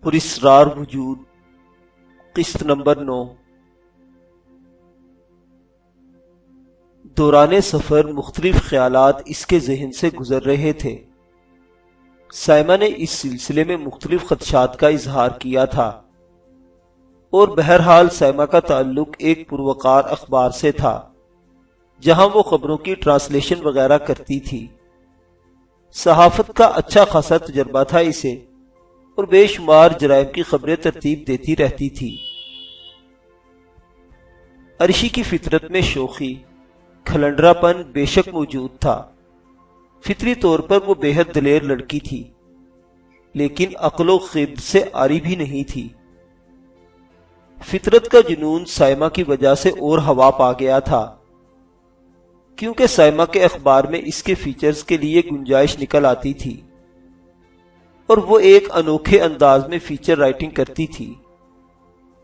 پراسرار وجود قسط نمبر 9۔ دوران سفر مختلف خیالات اس کے ذہن سے گزر رہے تھے۔ سائمہ نے اس سلسلے میں مختلف خدشات کا اظہار کیا تھا، اور بہرحال سائمہ کا تعلق ایک پروقار اخبار سے تھا جہاں وہ خبروں کی ٹرانسلیشن وغیرہ کرتی تھی۔ صحافت کا اچھا خاصا تجربہ تھا اسے، اور بے شمار جرائم کی خبریں ترتیب دیتی رہتی تھی۔ عرشی کی فطرت میں شوخی، کھلنڈرا پن بے شک موجود تھا۔ فطری طور پر وہ بے حد دلیر لڑکی تھی، لیکن عقل و خرد سے عاری بھی نہیں تھی۔ فطرت کا جنون سائمہ کی وجہ سے اور ہوا پا گیا تھا، کیونکہ سائمہ کے اخبار میں اس کے فیچرز کے لیے گنجائش نکل آتی تھی، اور وہ ایک انوکھے انداز میں فیچر رائٹنگ کرتی تھی۔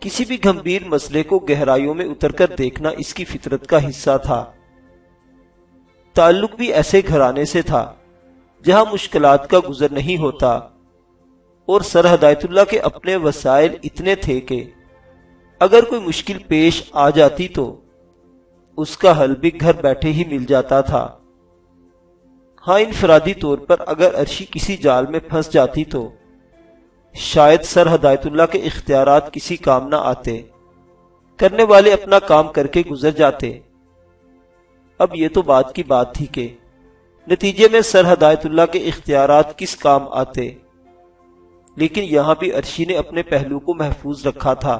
کسی بھی گھمبیر مسئلے کو گہرائیوں میں اتر کر دیکھنا اس کی فطرت کا حصہ تھا۔ تعلق بھی ایسے گھرانے سے تھا جہاں مشکلات کا گزر نہیں ہوتا، اور سر ہدایت اللہ کے اپنے وسائل اتنے تھے کہ اگر کوئی مشکل پیش آ جاتی تو اس کا حل بھی گھر بیٹھے ہی مل جاتا تھا۔ ہاں، انفرادی طور پر اگر عرشی کسی جال میں پھنس جاتی تو شاید سر ہدایت اللہ کے اختیارات کسی کام نہ آتے، کرنے والے اپنا کام کر کے گزر جاتے۔ اب یہ تو بات کی بات تھی کہ نتیجے میں سر ہدایت اللہ کے اختیارات کس کام آتے، لیکن یہاں بھی عرشی نے اپنے پہلو کو محفوظ رکھا تھا،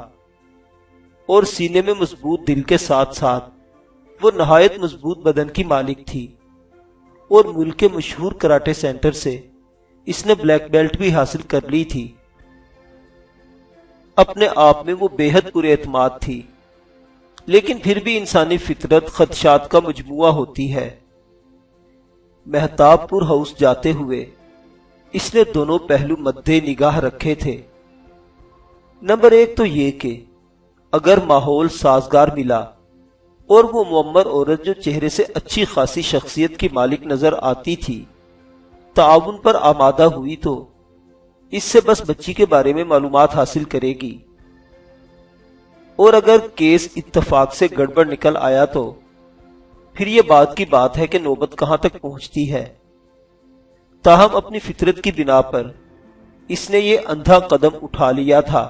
اور سینے میں مضبوط دل کے ساتھ ساتھ وہ نہایت مضبوط بدن کی مالک تھی، اور ملک کے مشہور کراٹے سینٹر سے اس نے بلیک بیلٹ بھی حاصل کر لی تھی۔ اپنے آپ میں وہ بے حد پر اعتماد تھی، لیکن پھر بھی انسانی فطرت خدشات کا مجموعہ ہوتی ہے۔ مہتاب پور ہاؤس جاتے ہوئے اس نے دونوں پہلو مدِ نگاہ رکھے تھے۔ نمبر 1 تو یہ کہ اگر ماحول سازگار ملا اور وہ معمر عورت جو چہرے سے اچھی خاصی شخصیت کی مالک نظر آتی تھی تعاون پر آمادہ ہوئی تو اس سے بس بچی کے بارے میں معلومات حاصل کرے گی، اور اگر کیس اتفاق سے گڑبڑ نکل آیا تو پھر یہ بات کی بات ہے کہ نوبت کہاں تک پہنچتی ہے۔ تاہم اپنی فطرت کی بنا پر اس نے یہ اندھا قدم اٹھا لیا تھا۔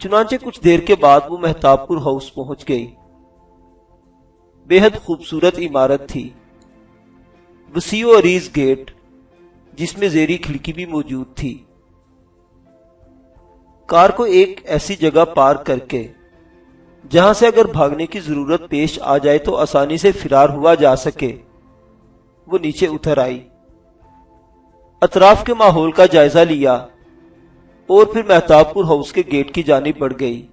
چنانچہ کچھ دیر کے بعد وہ مہتاب پور ہاؤس پہنچ گئی۔ بے حد خوبصورت عمارت تھی، وسیع و عریض گیٹ جس میں زیریں کھڑکی بھی موجود تھی۔ کار کو ایک ایسی جگہ پارک کر کے جہاں سے اگر بھاگنے کی ضرورت پیش آ جائے تو آسانی سے فرار ہوا جا سکے، وہ نیچے اتر آئی، اطراف کے ماحول کا جائزہ لیا، اور پھر مہتاب پور ہاؤس کے گیٹ کی جانب بڑھ گئی۔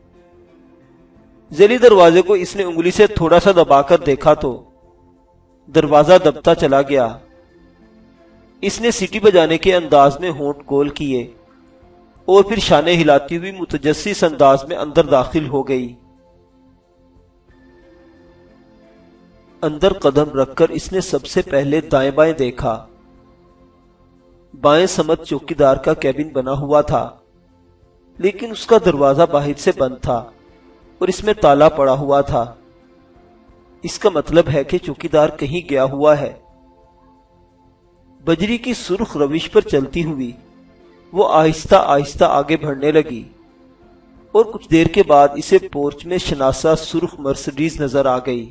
ذیلی دروازے کو اس نے انگلی سے تھوڑا سا دبا کر دیکھا تو دروازہ دبتا چلا گیا۔ اس نے سیٹی بجانے کے انداز میں ہونٹ گول کیے اور پھر شانے ہلاتی ہوئی متجسس انداز میں اندر داخل ہو گئی۔ اندر قدم رکھ کر اس نے سب سے پہلے دائیں بائیں دیکھا۔ بائیں سمت چوکیدار کا کیبن بنا ہوا تھا، لیکن اس کا دروازہ باہر سے بند تھا اور اس میں تالا پڑا ہوا تھا۔ اس کا مطلب ہے کہ چوکیدار کہیں گیا ہوا ہے۔ بجری کی سرخ روش پر چلتی ہوئی وہ آہستہ آہستہ آگے بڑھنے لگی، اور کچھ دیر کے بعد اسے پورچ میں شناسا سرخ مرسڈیز نظر آ گئی۔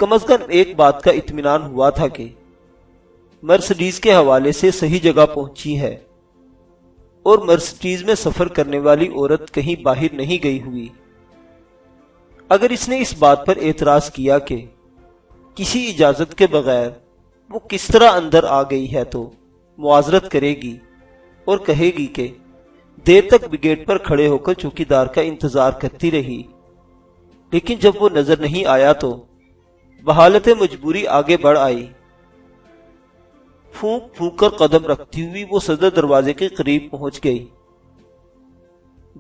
کم از کم ایک بات کا اطمینان ہوا تھا کہ مرسڈیز کے حوالے سے صحیح جگہ پہنچی ہے، اور مرسڈیز میں سفر کرنے والی عورت کہیں باہر نہیں گئی ہوئی۔ اگر اس نے اس بات پر اعتراض کیا کہ کسی اجازت کے بغیر وہ کس طرح اندر آ گئی ہے تو معاذرت کرے گی اور کہے گی کہ دیر تک گیٹ پر کھڑے ہو کر چوکیدار کا انتظار کرتی رہی، لیکن جب وہ نظر نہیں آیا تو بحالت مجبوری آگے بڑھ آئی۔ پھونک پھونک کر قدم رکھتی ہوئی وہ صدر دروازے کے قریب پہنچ گئی۔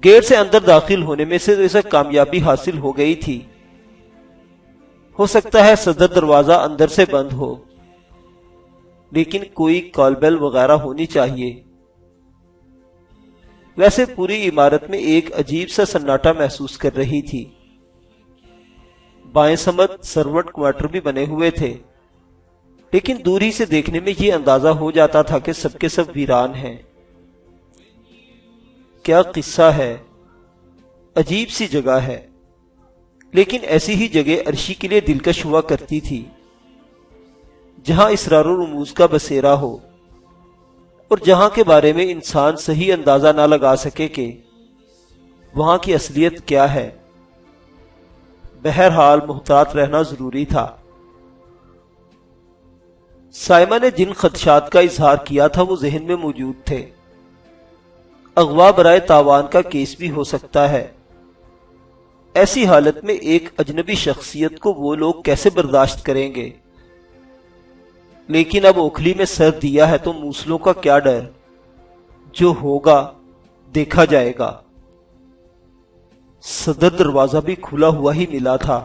گیٹ سے اندر داخل ہونے میں سے اسے کامیابی حاصل ہو گئی تھی۔ ہو سکتا ہے صدر دروازہ اندر سے بند ہو، لیکن کوئی کال بیل وغیرہ ہونی چاہیے۔ ویسے پوری عمارت میں ایک عجیب سا سناٹا محسوس کر رہی تھی۔ بائیں سمت سرونٹ کوارٹر بھی بنے ہوئے تھے، لیکن دور ہی سے دیکھنے میں یہ اندازہ ہو جاتا تھا کہ سب کے سب ویران ہیں۔ کیا قصہ ہے، عجیب سی جگہ ہے، لیکن ایسی ہی جگہ عرشی کے لیے دلکش ہوا کرتی تھی، جہاں اسرار و رموز کا بسیرا ہو، اور جہاں کے بارے میں انسان صحیح اندازہ نہ لگا سکے کہ وہاں کی اصلیت کیا ہے۔ بہرحال محتاط رہنا ضروری تھا۔ سائمہ نے جن خدشات کا اظہار کیا تھا وہ ذہن میں موجود تھے۔ اغوا برائے تاوان کا کیس بھی ہو سکتا ہے۔ ایسی حالت میں ایک اجنبی شخصیت کو وہ لوگ کیسے برداشت کریں گے؟ لیکن اب اوکھلی میں سر دیا ہے تو موسلوں کا کیا ڈر؟ جو ہوگا دیکھا جائے گا۔ صدر دروازہ بھی کھلا ہوا ہی ملا تھا۔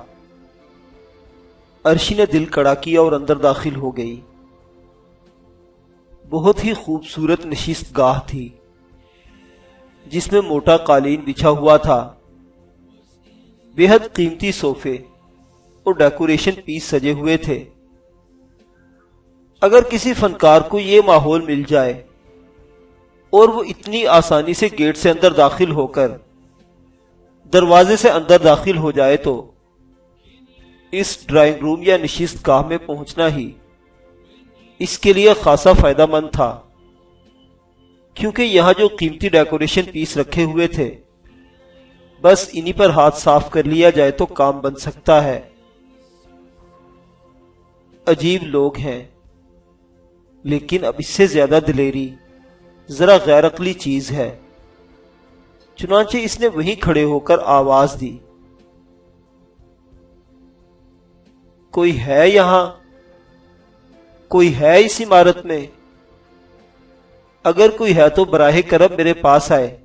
عرشی نے دل کڑا کیا اور اندر داخل ہو گئی۔ بہت ہی خوبصورت نشست گاہ تھی، جس میں موٹا قالین بچھا ہوا تھا، بے حد قیمتی صوفے اور ڈیکوریشن پیس سجے ہوئے تھے۔ اگر کسی فنکار کو یہ ماحول مل جائے اور وہ اتنی آسانی سے گیٹ سے اندر داخل ہو کر دروازے سے اندر داخل ہو جائے تو اس ڈرائنگ روم یا نشست گاہ میں پہنچنا ہی اس کے لیے خاصا فائدہ مند تھا، کیونکہ یہاں جو قیمتی ڈیکوریشن پیس رکھے ہوئے تھے بس انہی پر ہاتھ صاف کر لیا جائے تو کام بن سکتا ہے۔ عجیب لوگ ہیں، لیکن اب اس سے زیادہ دلیری ذرا غیر عقلی چیز ہے۔ چنانچہ اس نے وہیں کھڑے ہو کر آواز دی، کوئی ہے یہاں؟ کوئی ہے اس عمارت میں؟ اگر کوئی ہے تو براہ کرم میرے پاس آئے،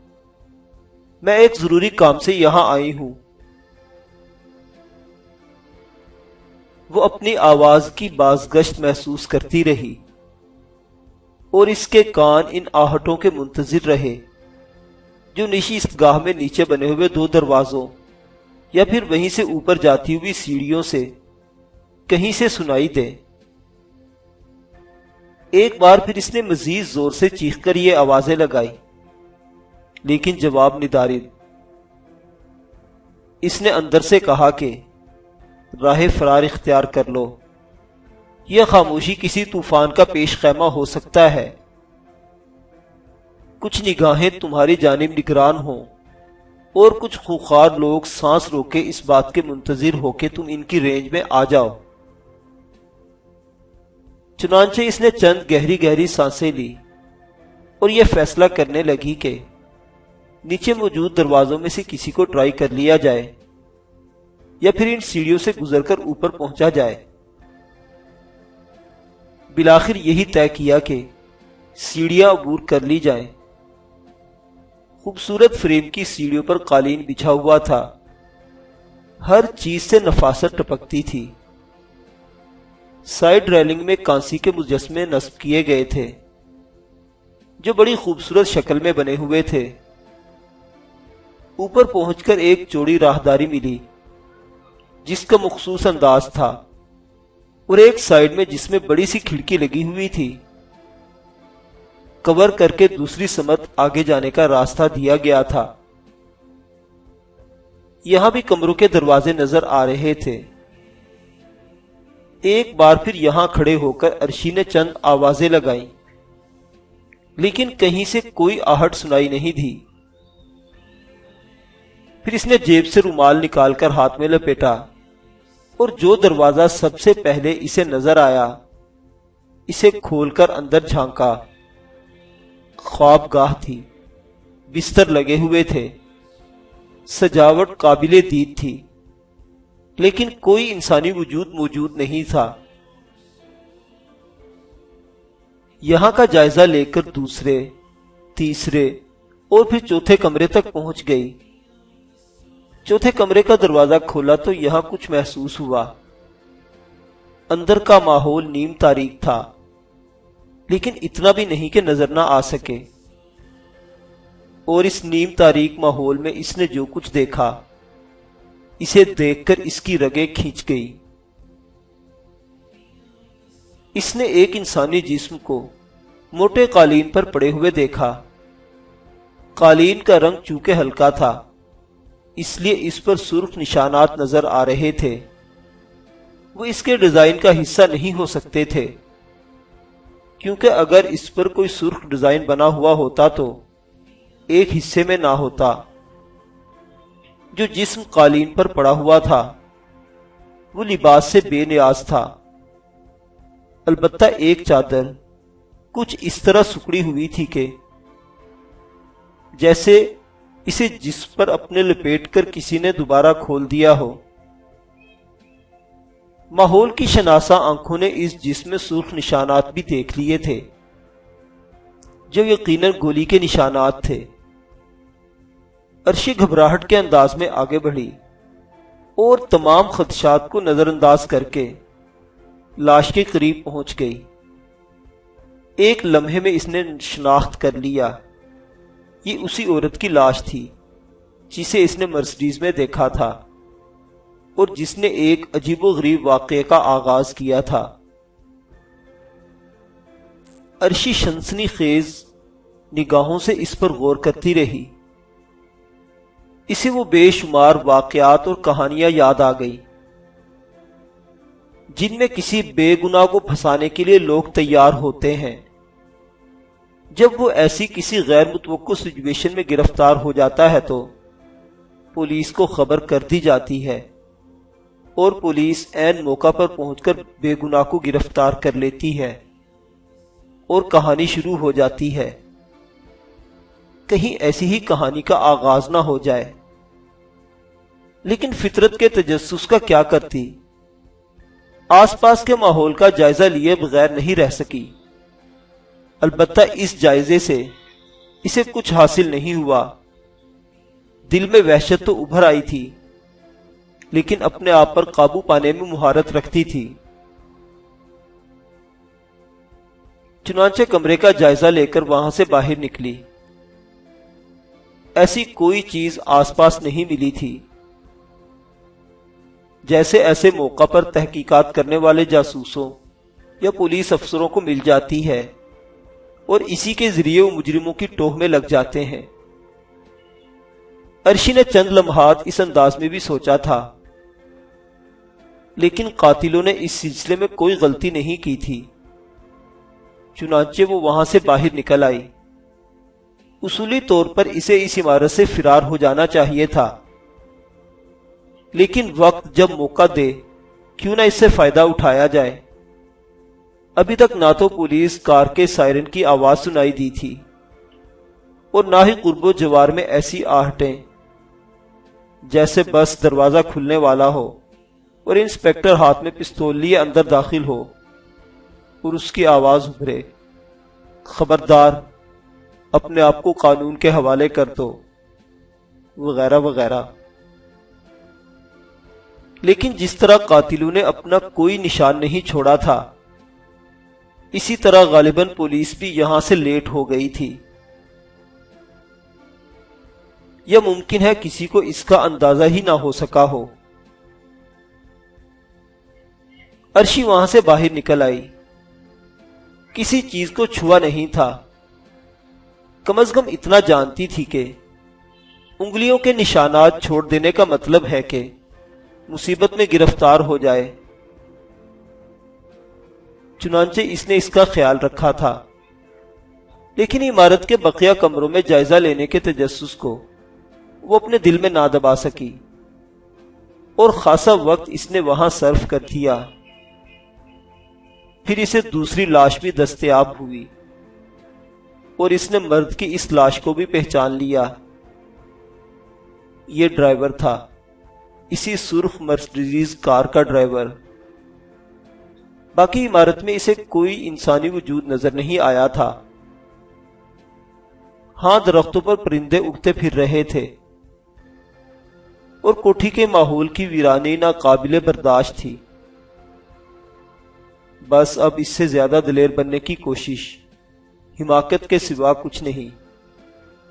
میں ایک ضروری کام سے یہاں آئی ہوں۔ وہ اپنی آواز کی بازگشت محسوس کرتی رہی اور اس کے کان ان آہٹوں کے منتظر رہے جو نشست گاہ میں نیچے بنے ہوئے دو دروازوں یا پھر وہیں سے اوپر جاتی ہوئی سیڑھیوں سے کہیں سے سنائی دے۔ ایک بار پھر اس نے مزید زور سے چیخ کر یہ آوازیں لگائی، لیکن جواب ندارد۔ اس نے اندر سے کہا کہ راہ فرار اختیار کر لو، یہ خاموشی کسی طوفان کا پیش خیمہ ہو سکتا ہے۔ کچھ نگاہیں تمہاری جانب نگران ہوں اور کچھ خوخار لوگ سانس روکے اس بات کے منتظر ہو کہ تم ان کی رینج میں آ جاؤ۔ چنانچہ اس نے چند گہری گہری سانسیں لی اور یہ فیصلہ کرنے لگی کہ نیچے موجود دروازوں میں سے کسی کو ٹرائی کر لیا جائے یا پھر ان سیڑھیوں سے گزر کر اوپر پہنچا جائے۔ بالآخر یہی طے کیا کہ سیڑھیاں عبور کر لی جائیں۔ خوبصورت فریم کی سیڑھیوں پر قالین بچھا ہوا تھا، ہر چیز سے نفاست ٹپکتی تھی۔ سائیڈ ریلنگ میں کانسی کے مجسمے نصب کیے گئے تھے جو بڑی خوبصورت شکل میں بنے ہوئے تھے۔ اوپر پہنچ کر ایک چوڑی راہداری ملی جس کا مخصوص انداز تھا، اور ایک سائیڈ میں جس میں بڑی سی کھڑکی لگی ہوئی تھی کور کر کے دوسری سمت آگے جانے کا راستہ دیا گیا تھا۔ یہاں بھی کمروں کے دروازے نظر آ رہے تھے۔ ایک بار پھر یہاں کھڑے ہو کر عرشی نے چند آوازیں لگائیں، لیکن کہیں سے کوئی آہٹ سنائی نہیں دی۔ پھر اس نے جیب سے رومال نکال کر ہاتھ میں لپیٹا اور جو دروازہ سب سے پہلے اسے نظر آیا اسے کھول کر اندر جھانکا۔ خواب گاہ تھی، بستر لگے ہوئے تھے، سجاوٹ قابل دید تھی، لیکن کوئی انسانی وجود موجود نہیں تھا۔ یہاں کا جائزہ لے کر دوسرے، تیسرے اور پھر چوتھے کمرے تک پہنچ گئی۔ چوتھے کمرے کا دروازہ کھولا تو یہاں کچھ محسوس ہوا۔ اندر کا ماحول نیم تاریک تھا، لیکن اتنا بھی نہیں کہ نظر نہ آ سکے، اور اس نیم تاریک ماحول میں اس نے جو کچھ دیکھا، اسے دیکھ کر اس کی رگیں کھینچ گئی۔ اس نے ایک انسانی جسم کو موٹے قالین پر پڑے ہوئے دیکھا۔ قالین کا رنگ چونکہ ہلکا تھا، اس لیے اس پر سرخ نشانات نظر آ رہے تھے۔ وہ اس کے ڈیزائن کا حصہ نہیں ہو سکتے تھے، کیونکہ اگر اس پر کوئی سرخ ڈیزائن بنا ہوا ہوتا تو ایک حصے میں نہ ہوتا۔ جو جسم قالین پر پڑا ہوا تھا وہ لباس سے بے نیاز تھا، البتہ ایک چادر کچھ اس طرح سکڑی ہوئی تھی کہ جیسے اسے جسم پر اپنے لپیٹ کر کسی نے دوبارہ کھول دیا ہو۔ ماحول کی شناسا آنکھوں نے اس جسم میں سرخ نشانات بھی دیکھ لیے تھے، جو یقیناً گولی کے نشانات تھے۔ عرشی گھبراہٹ کے انداز میں آگے بڑھی اور تمام خدشات کو نظر انداز کر کے لاش کے قریب پہنچ گئی۔ ایک لمحے میں اس نے شناخت کر لیا، یہ اسی عورت کی لاش تھی جسے اس نے مرسڈیز میں دیکھا تھا اور جس نے ایک عجیب و غریب واقعے کا آغاز کیا تھا۔ عرشی شنسنی خیز نگاہوں سے اس پر غور کرتی رہی۔ اسے وہ بے شمار واقعات اور کہانیاں یاد آ گئی جن میں کسی بے گناہ کو پھنسانے کے لیے لوگ تیار ہوتے ہیں۔ جب وہ ایسی کسی غیر متوقع سچویشن میں گرفتار ہو جاتا ہے تو پولیس کو خبر کر دی جاتی ہے، اور پولیس عین موقع پر پہنچ کر بے گناہ کو گرفتار کر لیتی ہے، اور کہانی شروع ہو جاتی ہے۔ کہیں ایسی ہی کہانی کا آغاز نہ ہو جائے۔ لیکن فطرت کے تجسس کا کیا کرتی؟ آس پاس کے ماحول کا جائزہ لیے بغیر نہیں رہ سکی۔ البتہ اس جائزے سے اسے کچھ حاصل نہیں ہوا۔ دل میں وحشت تو ابھر آئی تھی، لیکن اپنے آپ پر قابو پانے میں مہارت رکھتی تھی۔ چنانچہ کمرے کا جائزہ لے کر وہاں سے باہر نکلی۔ ایسی کوئی چیز آس پاس نہیں ملی تھی، جیسے ایسے موقع پر تحقیقات کرنے والے جاسوسوں یا پولیس افسروں کو مل جاتی ہے، اور اسی کے ذریعے وہ مجرموں کی ٹوہ میں لگ جاتے ہیں۔ عرشی نے چند لمحات اس انداز میں بھی سوچا تھا، لیکن قاتلوں نے اس سلسلے میں کوئی غلطی نہیں کی تھی۔ چنانچہ وہ وہاں سے باہر نکل آئی۔ اصولی طور پر اسے اس عمارت سے فرار ہو جانا چاہیے تھا، لیکن وقت جب موقع دے کیوں نہ اس سے فائدہ اٹھایا جائے۔ ابھی تک نہ تو پولیس کار کے سائرن کی آواز سنائی دی تھی، اور نہ ہی قرب و جوار میں ایسی آہٹیں جیسے بس دروازہ کھلنے والا ہو اور انسپیکٹر ہاتھ میں پستول لیے اندر داخل ہو اور اس کی آواز ابھرے، خبردار، اپنے آپ کو قانون کے حوالے کر دو، وغیرہ وغیرہ۔ لیکن جس طرح قاتلوں نے اپنا کوئی نشان نہیں چھوڑا تھا، اسی طرح غالباً پولیس بھی یہاں سے لیٹ ہو گئی تھی، یا ممکن ہے کسی کو اس کا اندازہ ہی نہ ہو سکا ہو۔ عرشی وہاں سے باہر نکل آئی۔ کسی چیز کو چھوا نہیں تھا، کم از کم اتنا جانتی تھی کہ انگلیوں کے نشانات چھوڑ دینے کا مطلب ہے کہ مصیبت میں گرفتار ہو جائے۔ چنانچہ اس نے اس کا خیال رکھا تھا، لیکن عمارت کے بقیہ کمروں میں جائزہ لینے کے تجسس کو وہ اپنے دل میں نہ دبا سکی، اور خاصا وقت اس نے وہاں صرف کر دیا۔ پھر اسے دوسری لاش بھی دستیاب ہوئی، اور اس نے مرد کی اس لاش کو بھی پہچان لیا۔ یہ ڈرائیور تھا اسی سرخ مرسڈیز کار کا ڈرائیور۔ باقی عمارت میں اسے کوئی انسانی وجود نظر نہیں آیا تھا۔ ہاں، درختوں پر پرندے اڑتے پھر رہے تھے اور کوٹھی کے ماحول کی ویرانی ناقابل برداشت تھی۔ بس اب اس سے زیادہ دلیر بننے کی کوشش حماقت کے سوا کچھ نہیں۔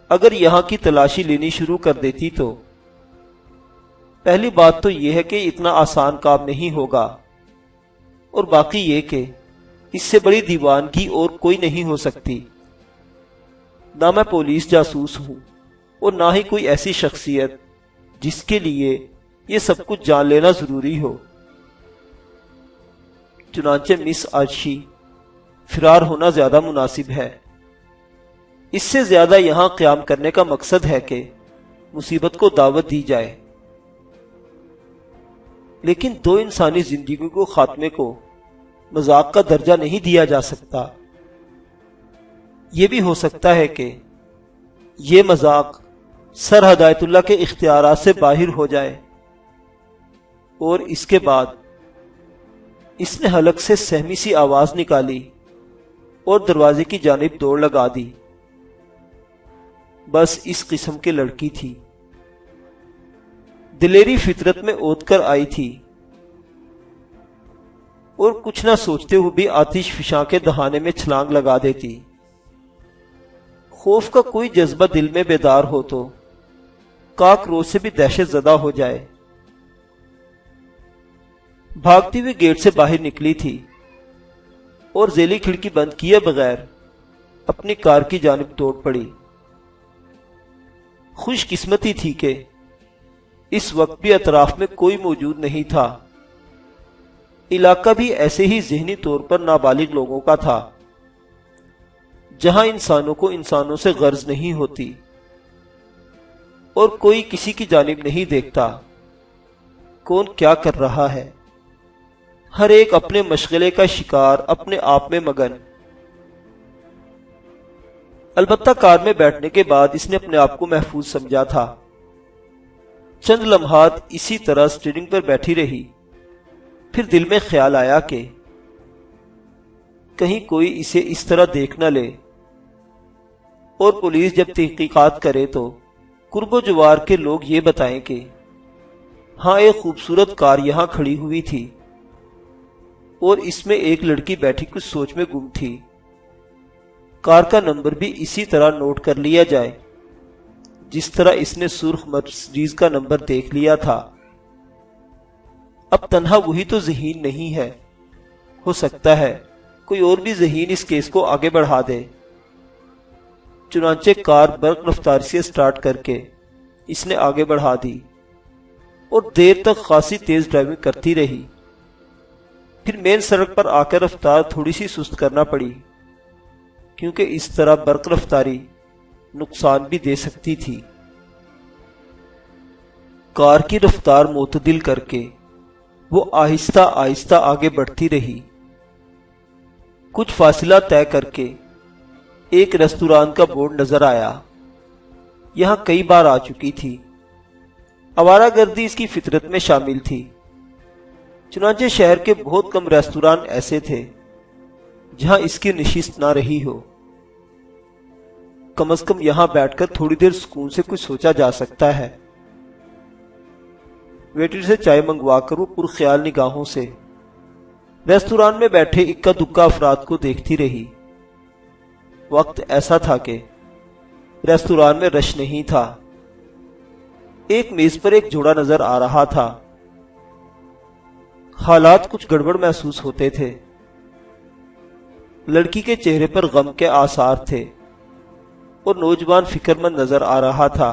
اگر یہاں کی تلاشی لینی شروع کر دیتی تو پہلی بات تو یہ ہے کہ اتنا آسان کام نہیں ہوگا، اور باقی یہ کہ اس سے بڑی دیوانگی اور کوئی نہیں ہو سکتی۔ نہ میں پولیس جاسوس ہوں اور نہ ہی کوئی ایسی شخصیت جس کے لیے یہ سب کچھ جان لینا ضروری ہو۔ چنانچہ مس آرشی فرار ہونا زیادہ مناسب ہے۔ اس سے زیادہ یہاں قیام کرنے کا مقصد ہے کہ مصیبت کو دعوت دی جائے، لیکن دو انسانی زندگی کو خاتمے کو مذاق کا درجہ نہیں دیا جا سکتا۔ یہ بھی ہو سکتا ہے کہ یہ مذاق سر ہدایت اللہ کے اختیارات سے باہر ہو جائے، اور اس کے بعد اس نے حلق سے سہمی سی آواز نکالی اور دروازے کی جانب دوڑ لگا دی۔ بس اس قسم کی لڑکی تھی، دلیری فطرت میں اوت کر آئی تھی، اور کچھ نہ سوچتے ہوئے بھی آتش فشاں کے دہانے میں چھلانگ لگا دیتی۔ خوف کا کوئی جذبہ دل میں بیدار ہو تو کاکروچ سے بھی دہشت زدہ ہو جائے۔ بھاگتی ہوئی گیٹ سے باہر نکلی تھی اور ذیلی کھڑکی بند کیے بغیر اپنی کار کی جانب دوڑ پڑی۔ خوش قسمتی تھی کہ اس وقت بھی اطراف میں کوئی موجود نہیں تھا۔ علاقہ بھی ایسے ہی ذہنی طور پر نابالغ لوگوں کا تھا، جہاں انسانوں کو انسانوں سے غرض نہیں ہوتی اور کوئی کسی کی جانب نہیں دیکھتا کون کیا کر رہا ہے۔ ہر ایک اپنے مشغلے کا شکار، اپنے آپ میں مگن۔ البتہ کار میں بیٹھنے کے بعد اس نے اپنے آپ کو محفوظ سمجھا تھا۔ چند لمحات اسی طرح سٹیئرنگ پر بیٹھی رہی، پھر دل میں خیال آیا کہ کہیں کوئی اسے اس طرح دیکھ نہ لے، اور پولیس جب تحقیقات کرے تو قرب و جوار کے لوگ یہ بتائیں کہ ہاں، ایک خوبصورت کار یہاں کھڑی ہوئی تھی اور اس میں ایک لڑکی بیٹھی کچھ سوچ میں گم تھی۔ کار کا نمبر بھی اسی طرح نوٹ کر لیا جائے جس طرح اس نے سرخ مرسڈیز کا نمبر دیکھ لیا تھا۔ اب تنہا وہی تو ذہین نہیں ہے، ہو سکتا ہے کوئی اور بھی ذہین اس کیس کو آگے بڑھا دے۔ چنانچہ کار برق رفتاری سے سٹارٹ کر کے اس نے آگے بڑھا دی اور دیر تک خاصی تیز ڈرائیونگ کرتی رہی۔ پھر مین سڑک پر آ کر رفتار تھوڑی سی سست کرنا پڑی، کیونکہ اس طرح برق رفتاری نقصان بھی دے سکتی تھی۔ کار کی رفتار معتدل کر کے وہ آہستہ آہستہ آگے بڑھتی رہی۔ کچھ فاصلہ طے کر کے ایک ریستوران کا بورڈ نظر آیا۔ یہاں کئی بار آ چکی تھی، آوارہ گردی اس کی فطرت میں شامل تھی۔ چنانچہ شہر کے بہت کم ریستوران ایسے تھے جہاں اس کی نشست نہ رہی ہو۔ کم از کم یہاں بیٹھ کر تھوڑی دیر سکون سے کچھ سوچا جا سکتا ہے۔ ویٹر سے چائے منگوا کر وہ پرخیال نگاہوں سے ریستوران میں بیٹھے اکا دکا افراد کو دیکھتی رہی۔ وقت ایسا تھا کہ ریستوران میں رش نہیں تھا۔ ایک میز پر ایک جوڑا نظر آ رہا تھا۔ حالات کچھ گڑبڑ محسوس ہوتے تھے۔ لڑکی کے چہرے پر غم کے آثار تھے اور نوجوان فکر مند نظر آ رہا تھا۔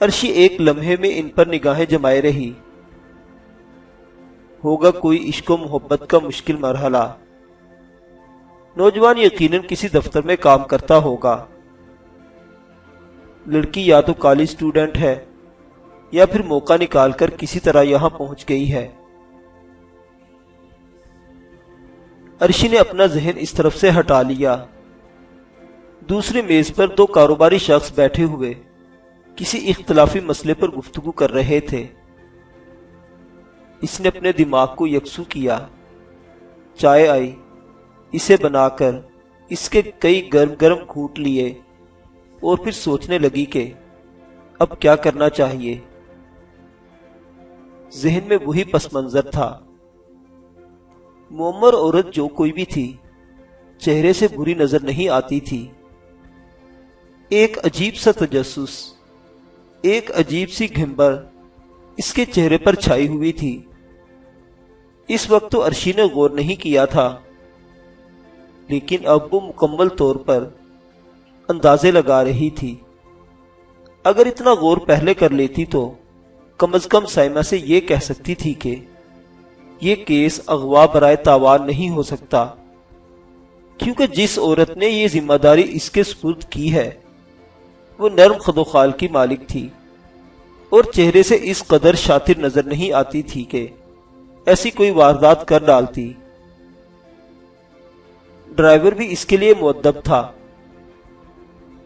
عرشی ایک لمحے میں ان پر نگاہیں جمائے رہی۔ ہوگا کوئی عشق و محبت کا مشکل مرحلہ۔ نوجوان یقیناً کسی دفتر میں کام کرتا ہوگا۔ لڑکی یا تو کالج سٹوڈنٹ ہے یا پھر موقع نکال کر کسی طرح یہاں پہنچ گئی ہے۔ عرشی نے اپنا ذہن اس طرف سے ہٹا لیا۔ دوسری میز پر دو کاروباری شخص بیٹھے ہوئے کسی اختلافی مسئلے پر گفتگو کر رہے تھے۔ اس نے اپنے دماغ کو یکسو کیا۔ چائے آئی، اسے بنا کر اس کے کئی گرم گرم گھونٹ لیے اور پھر سوچنے لگی کہ اب کیا کرنا چاہیے۔ ذہن میں وہی پس منظر تھا۔ معمر عورت جو کوئی بھی تھی، چہرے سے بری نظر نہیں آتی تھی۔ ایک عجیب سا تجسس، ایک عجیب سی گھمبر اس کے چہرے پر چھائی ہوئی تھی۔ اس وقت تو عرشی نے غور نہیں کیا تھا، لیکن اب وہ مکمل طور پر اندازے لگا رہی تھی۔ اگر اتنا غور پہلے کر لیتی تو کم از کم سائمہ سے یہ کہہ سکتی تھی کہ یہ کیس اغوا برائے تاوان نہیں ہو سکتا، کیونکہ جس عورت نے یہ ذمہ داری اس کے سپرد کی ہے وہ نرم خد و خال کی مالک تھی، اور چہرے سے اس قدر شاطر نظر نہیں آتی تھی کہ ایسی کوئی واردات کر ڈالتی۔ ڈرائیور بھی اس کے لیے مؤدب تھا،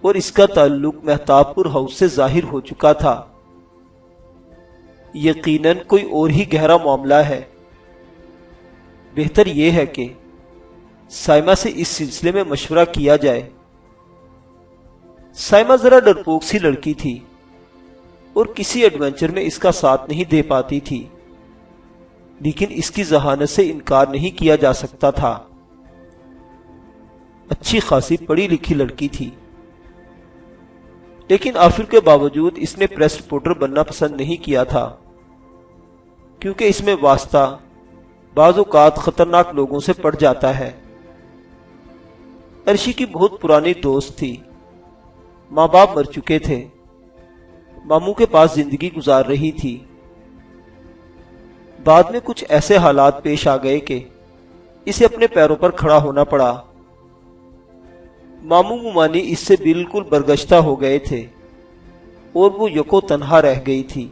اور اس کا تعلق مہتاب پور ہاؤس سے ظاہر ہو چکا تھا۔ یقیناً کوئی اور ہی گہرا معاملہ ہے۔ بہتر یہ ہے کہ سائمہ سے اس سلسلے میں مشورہ کیا جائے۔ سائمہ ذرا ڈرپوک سی لڑکی تھی اور کسی ایڈونچر میں اس کا ساتھ نہیں دے پاتی تھی، لیکن اس کی ذہانت سے انکار نہیں کیا جا سکتا تھا۔ اچھی خاصی پڑھی لکھی لڑکی تھی، لیکن آفر کے باوجود اس نے پریس رپورٹر بننا پسند نہیں کیا تھا، کیونکہ اس میں واسطہ بعض اوقات خطرناک لوگوں سے پڑ جاتا ہے۔ عرشی کی بہت پرانی دوست تھی، ماں باپ مر چکے تھے، ماموں کے پاس زندگی گزار رہی تھی۔ بعد میں کچھ ایسے حالات پیش آ گئے کہ اسے اپنے پیروں پر کھڑا ہونا پڑا۔ ماموں ممانی اس سے بالکل برگشتہ ہو گئے تھے اور وہ یکو تنہا رہ گئی تھی،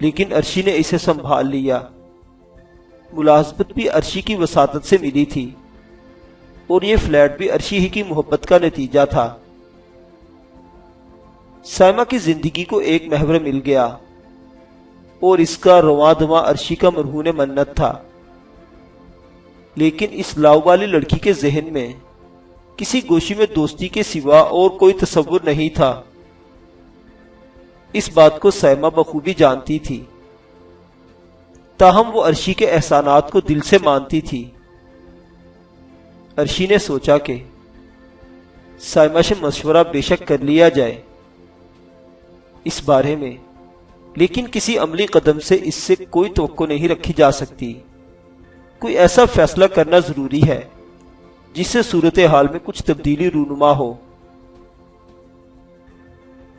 لیکن عرشی نے اسے سنبھال لیا۔ ملازمت بھی عرشی کی وساطت سے ملی تھی، اور یہ فلیٹ بھی عرشی ہی کی محبت کا نتیجہ تھا۔ سائمہ کی زندگی کو ایک محور مل گیا، اور اس کا رواں دواں عرشی کا مرہون منت تھا۔ لیکن اس لاؤ والی لڑکی کے ذہن میں کسی گوشی میں دوستی کے سوا اور کوئی تصور نہیں تھا۔ اس بات کو سائمہ بخوبی جانتی تھی، تاہم وہ عرشی کے احسانات کو دل سے مانتی تھی۔ عرشی نے سوچا کہ سائمہ سے مشورہ بے شک کر لیا جائے اس بارے میں، لیکن کسی عملی قدم سے اس سے کوئی توقع نہیں رکھی جا سکتی۔ کوئی ایسا فیصلہ کرنا ضروری ہے جس سے صورتحال میں کچھ تبدیلی رونما ہو۔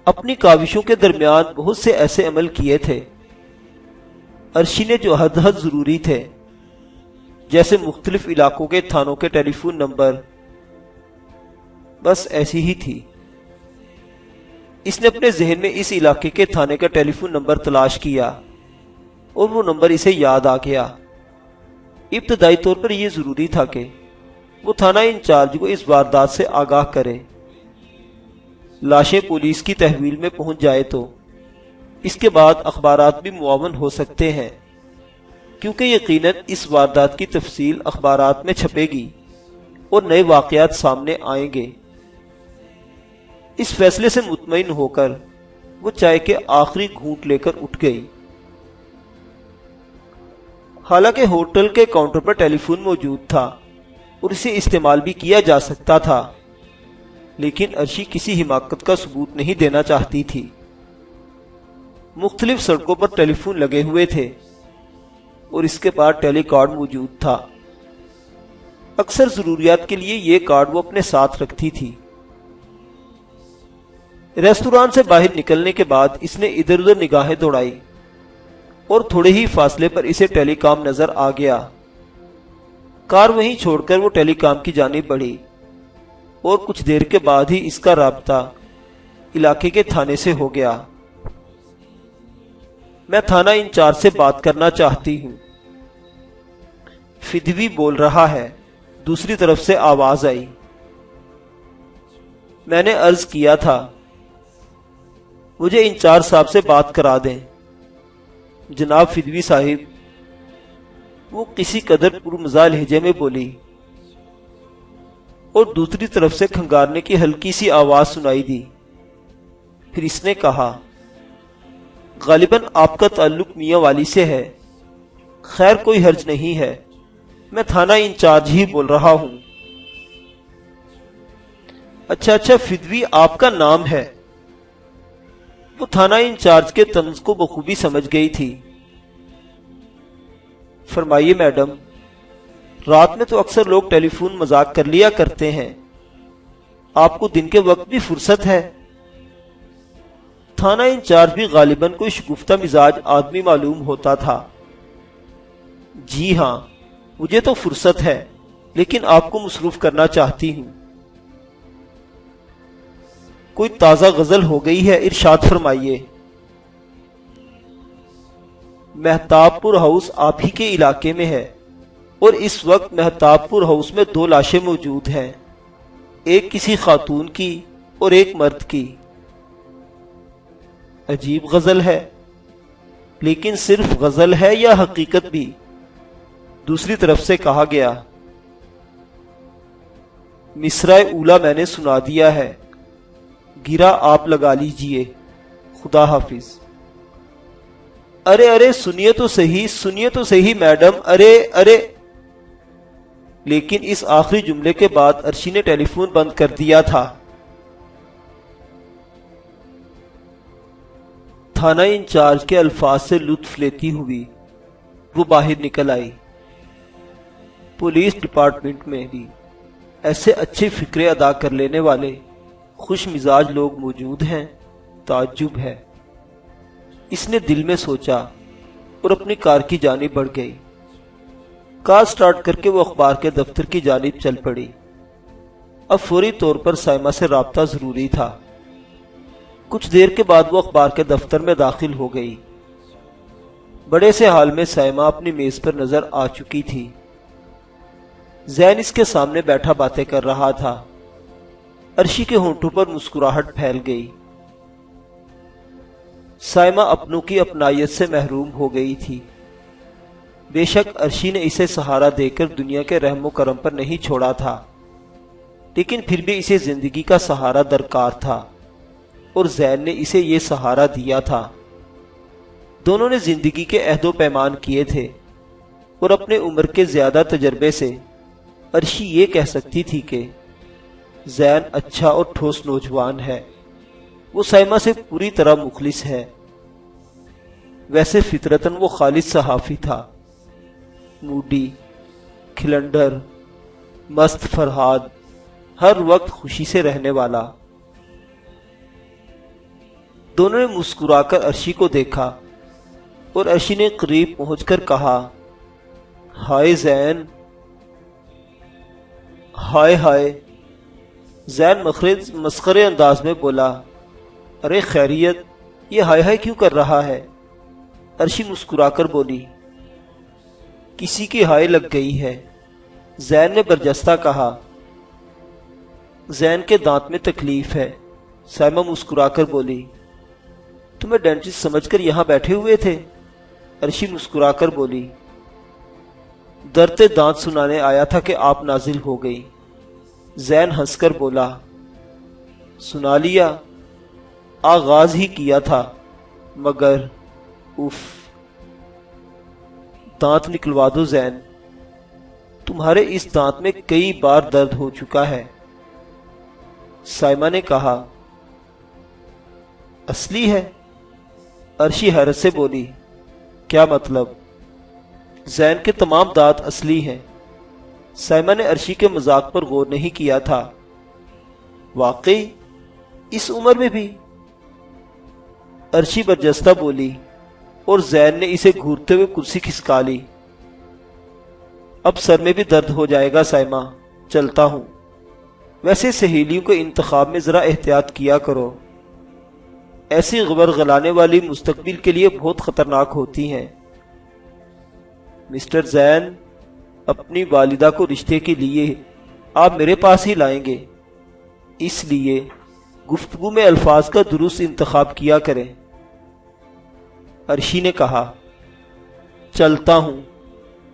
اپنی کاوشوں کے درمیان بہت سے ایسے عمل کیے تھے عرشی نے جو حد ضروری تھے، جیسے مختلف علاقوں کے تھانوں کے ٹیلی فون نمبر۔ بس ایسی ہی تھی۔ اس نے اپنے ذہن میں اس علاقے کے تھانے کا ٹیلی فون نمبر تلاش کیا، اور وہ نمبر اسے یاد آ گیا۔ ابتدائی طور پر یہ ضروری تھا کہ وہ تھانہ انچارج کو اس واردات سے آگاہ کرے۔ لاشیں پولیس کی تحویل میں پہنچ جائے تو اس کے بعد اخبارات بھی معاون ہو سکتے ہیں، کیونکہ یقیناً اس واردات کی تفصیل اخبارات میں چھپے گی اور نئے واقعات سامنے آئیں گے۔ اس فیصلے سے مطمئن ہو کر وہ چائے کے آخری گھونٹ لے کر اٹھ گئی۔ حالانکہ ہوٹل کے کاؤنٹر پر ٹیلی فون موجود تھا اور اسے استعمال بھی کیا جا سکتا تھا، لیکن عرشی کسی حماقت کا ثبوت نہیں دینا چاہتی تھی۔ مختلف سڑکوں پر ٹیلی فون لگے ہوئے تھے اور اس کے بعد ٹیلی کارڈ موجود تھا۔ اکثر ضروریات کے لیے یہ کارڈ وہ اپنے ساتھ رکھتی تھی۔ ریستوران سے باہر نکلنے کے بعد اس نے ادھر ادھر نگاہیں دوڑائی اور تھوڑے ہی فاصلے پر اسے ٹیلی کام نظر آ گیا۔ کار وہیں چھوڑ کر وہ ٹیلی کام کی جانب بڑھی، اور کچھ دیر کے بعد ہی اس کا رابطہ علاقے کے تھانے سے ہو گیا۔ میں تھانہ انچارج سے بات کرنا چاہتی ہوں، فدوی بول رہا ہے۔ دوسری طرف سے آواز آئی۔ میں نے عرض کیا تھا مجھے انچارج صاحب سے بات کرا دیں۔ جناب فدوی صاحب، وہ کسی قدر پرمزاح لہجے میں بولی اور دوسری طرف سے کھنگارنے کی ہلکی سی آواز سنائی دی۔ پھر اس نے کہا، غالباً آپ کا تعلق میاں والی سے ہے۔ خیر کوئی حرج نہیں ہے، میں تھانہ انچارج ہی بول رہا ہوں۔ اچھا فدوی آپ کا نام ہے؟ وہ تھانہ انچارج کے طنز کو بخوبی سمجھ گئی تھی۔ فرمائیے میڈم، رات میں تو اکثر لوگ ٹیلی فون مذاق کر لیا کرتے ہیں، آپ کو دن کے وقت بھی فرصت ہے؟ تھانہ انچارج بھی غالباً کوئی شگفتہ مزاج آدمی معلوم ہوتا تھا۔ جی ہاں، مجھے تو فرصت ہے، لیکن آپ کو مصروف کرنا چاہتی ہوں۔ کوئی تازہ غزل ہو گئی ہے؟ ارشاد فرمائیے۔ مہتاب پور ہاؤس آپ ہی کے علاقے میں ہے، اور اس وقت مہتاب پور ہاؤس میں 2 لاشیں موجود ہیں، ایک کسی خاتون کی اور ایک مرد کی۔ عجیب غزل ہے، لیکن صرف غزل ہے یا حقیقت بھی؟ دوسری طرف سے کہا گیا۔ مصرع اولا میں نے سنا دیا ہے، گرا آپ لگا لیجئے، خدا حافظ۔ ارے سنیے تو صحیح میڈم، ارے۔ لیکن اس آخری جملے کے بعد عرشی نے ٹیلی فون بند کر دیا تھا۔ تھانہ انچارج کے الفاظ سے لطف لیتی ہوئی وہ باہر نکل آئی۔ پولیس ڈپارٹمنٹ میں بھی ایسے اچھے فکرے ادا کر لینے والے خوش مزاج لوگ موجود ہیں، تعجب ہے، اس نے دل میں سوچا اور اپنی کار کی جانب بڑھ گئی۔ کار سٹارٹ کر کے وہ اخبار کے دفتر کی جانب چل پڑی۔ اب فوری طور پر سائمہ سے رابطہ ضروری تھا۔ کچھ دیر کے بعد وہ اخبار کے دفتر میں داخل ہو گئی۔ بڑے سے حال میں سائمہ اپنی میز پر نظر آ چکی تھی۔ زین اس کے سامنے بیٹھا باتیں کر رہا تھا۔ عرشی کے ہونٹوں پر مسکراہٹ پھیل گئی۔ سائمہ اپنوں کی اپنائیت سے محروم ہو گئی تھی۔ بے شک عرشی نے اسے سہارا دے کر دنیا کے رحم و کرم پر نہیں چھوڑا تھا، لیکن پھر بھی اسے زندگی کا سہارا درکار تھا، اور زین نے اسے یہ سہارا دیا تھا۔ دونوں نے زندگی کے عہد و پیمان کیے تھے، اور اپنے عمر کے زیادہ تجربے سے عرشی یہ کہہ سکتی تھی کہ زین اچھا اور ٹھوس نوجوان ہے، وہ سائمہ سے پوری طرح مخلص ہے۔ ویسے فطرتاً وہ خالص صحافی تھا، موڈی، کھلنڈر، مست فرہاد، ہر وقت خوشی سے رہنے والا۔ دونوں نے مسکرا کر عرشی کو دیکھا، اور عرشی نے قریب پہنچ کر کہا، ہائے زین۔ ہائے۔ زین مسخرے انداز میں بولا، ارے خیریت، یہ ہائے کیوں کر رہا ہے؟ عرشی مسکرا کر بولی، کسی کی ہائے لگ گئی ہے۔ زین نے برجستہ کہا، زین کے دانت میں تکلیف ہے۔ سائمہ مسکرا کر بولی، تمہیں ڈینٹسٹ سمجھ کر یہاں بیٹھے ہوئے تھے؟ عرشی مسکرا کر بولی، درد دانت سنانے آیا تھا کہ آپ نازل ہو گئی۔ زین ہنس کر بولا، سنا لیا، آغاز ہی کیا تھا، مگر اف۔ دانت نکلوا دو زین، تمہارے اس دانت میں کئی بار درد ہو چکا ہے۔ سائمہ نے کہا، اصلی ہے؟ عرشی حیرت سے بولی، کیا مطلب؟ زین کے تمام دانت اصلی ہیں۔ سائمہ نے عرشی کے مذاق پر غور نہیں کیا تھا۔ واقعی؟ اس عمر میں بھی؟ عرشی برجستہ بولی، اور زین نے اسے گھورتے ہوئے کرسی کھسکا لی۔ اب سر میں بھی درد ہو جائے گا سائمہ، چلتا ہوں۔ ویسے سہیلیوں کے انتخاب میں ذرا احتیاط کیا کرو، ایسی غبر غلانے والی مستقبل کے لیے بہت خطرناک ہوتی ہیں۔ مسٹر زین، اپنی والدہ کو رشتے کے لیے آپ میرے پاس ہی لائیں گے، اس لیے گفتگو میں الفاظ کا درست انتخاب کیا کریں۔ عرشی نے کہا، چلتا ہوں،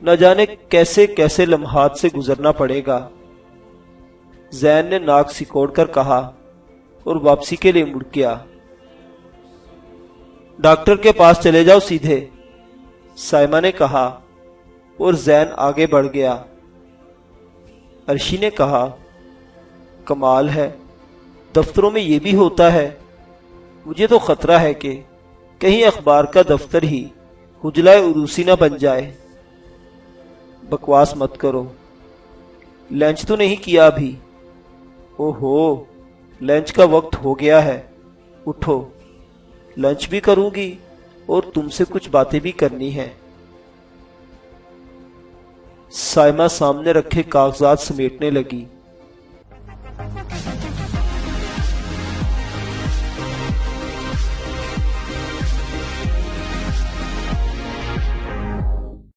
نہ جانے کیسے کیسے لمحات سے گزرنا پڑے گا۔ زین نے ناک سکوڑ کر کہا اور واپسی کے لیے مڑ گیا۔ ڈاکٹر کے پاس چلے جاؤ سیدھے، سائمہ نے کہا اور زین آگے بڑھ گیا۔ عرشی نے کہا، کمال ہے، دفتروں میں یہ بھی ہوتا ہے۔ مجھے تو خطرہ ہے کہ کہیں اخبار کا دفتر ہی حجلہ عروسی نہ بن جائے۔ بکواس مت کرو، لنچ تو نہیں کیا ابھی؟ اوہو، لنچ کا وقت ہو گیا ہے، اٹھو، لنچ بھی کروں گی اور تم سے کچھ باتیں بھی کرنی ہیں۔ سائمہ سامنے رکھے کاغذات سمیٹنے لگی۔